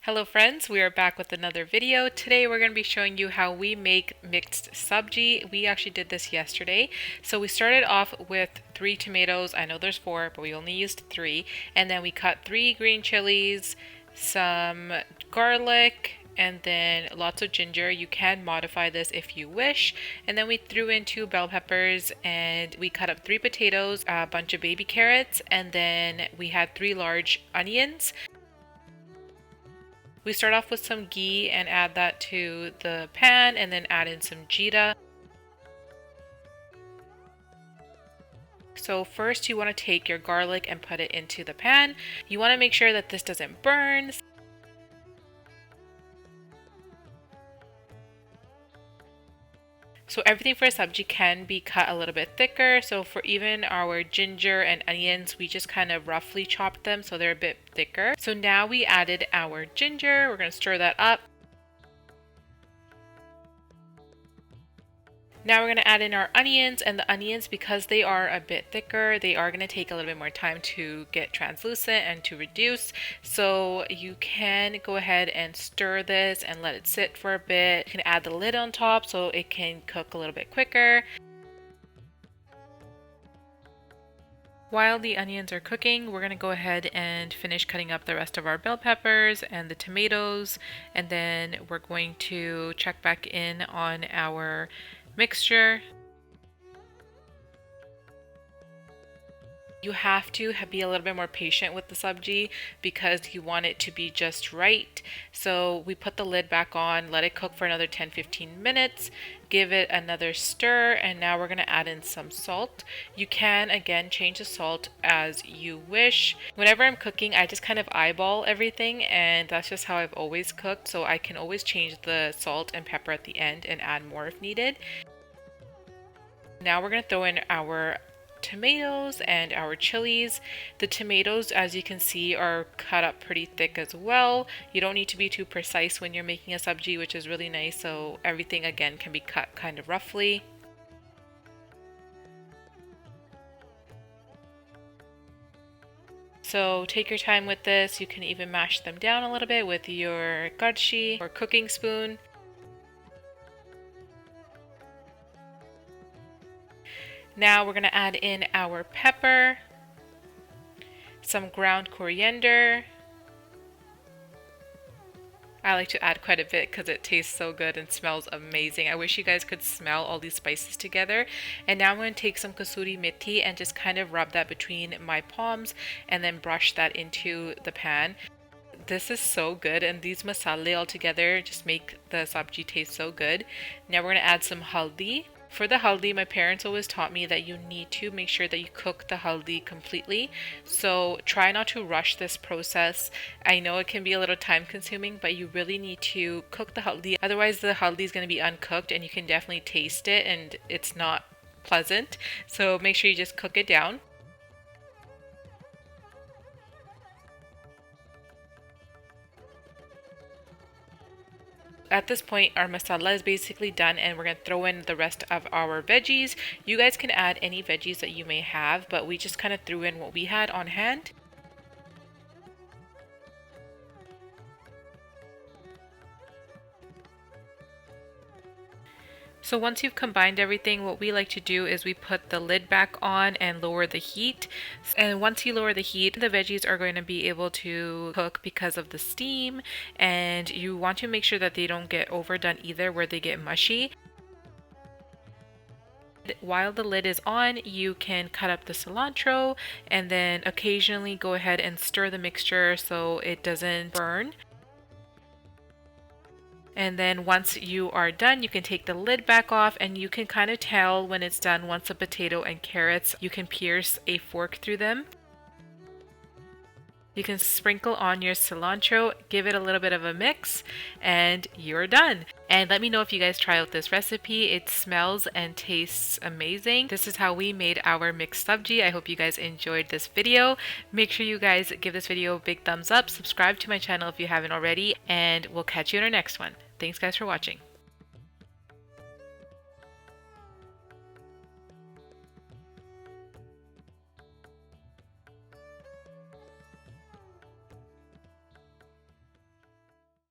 Hello friends, we are back with another video. Today we're going to be showing you how we make mixed sabji. We actually did this yesterday. So we started off with 3 tomatoes. I know there's 4, but we only used 3. And then we cut 3 green chilies, some garlic, and then lots of ginger. You can modify this if you wish. And then we threw in 2 bell peppers, and we cut up 3 potatoes, a bunch of baby carrots, and then we had 3 large onions. We start off with some ghee and add that to the pan, and then add in some jeera. So first you want to take your garlic and put it into the pan. You want to make sure that this doesn't burn. So everything for a sabji can be cut a little bit thicker. So for even our ginger and onions, we just kind of roughly chopped them so they're a bit thicker. So now we added our ginger. We're going to stir that up. Now we're going to add in our onions, and the onions, because they are a bit thicker, they are going to take a little bit more time to get translucent and to reduce. So you can go ahead and stir this and let it sit for a bit. You can add the lid on top so it can cook a little bit quicker. While the onions are cooking, we're going to go ahead and finish cutting up the rest of our bell peppers and the tomatoes, and then we're going to check back in on our mixture. You have to be a little bit more patient with the sabji because you want it to be just right. So we put the lid back on, let it cook for another 10-15 minutes, give it another stir, and now we're going to add in some salt. You can again change the salt as you wish. Whenever I'm cooking, I just kind of eyeball everything, and that's just how I've always cooked, so I can always change the salt and pepper at the end and add more if needed. Now we're going to throw in our tomatoes and our chilies. The tomatoes, as you can see, are cut up pretty thick as well. You don't need to be too precise when you're making a sabji, which is really nice, so everything again can be cut kind of roughly. So take your time with this. You can even mash them down a little bit with your kadshi or cooking spoon. Now we're going to add in our pepper, some ground coriander. I like to add quite a bit because it tastes so good and smells amazing. I wish you guys could smell all these spices together. And now I'm going to take some kasuri methi and just kind of rub that between my palms and then brush that into the pan. This is so good, and these masala all together just make the sabji taste so good. Now we're going to add some haldi. For the haldi, my parents always taught me that you need to make sure that you cook the haldi completely. So try not to rush this process. I know it can be a little time consuming, but you really need to cook the haldi. Otherwise, the haldi is going to be uncooked and you can definitely taste it and it's not pleasant. So make sure you just cook it down. At this point, our masala is basically done, and we're going to throw in the rest of our veggies. You guys can add any veggies that you may have, but we just kind of threw in what we had on hand. So once you've combined everything, what we like to do is we put the lid back on and lower the heat. And once you lower the heat, the veggies are going to be able to cook because of the steam. And you want to make sure that they don't get overdone either, where they get mushy. While the lid is on, you can cut up the cilantro and then occasionally go ahead and stir the mixture so it doesn't burn. And then once you are done, you can take the lid back off, and you can kind of tell when it's done once the potato and carrots, you can pierce a fork through them. You can sprinkle on your cilantro, give it a little bit of a mix, and you're done. And let me know if you guys try out this recipe. It smells and tastes amazing. This is how we made our mixed sabji. I hope you guys enjoyed this video. Make sure you guys give this video a big thumbs up, subscribe to my channel if you haven't already, and we'll catch you in our next one. Thanks guys for watching.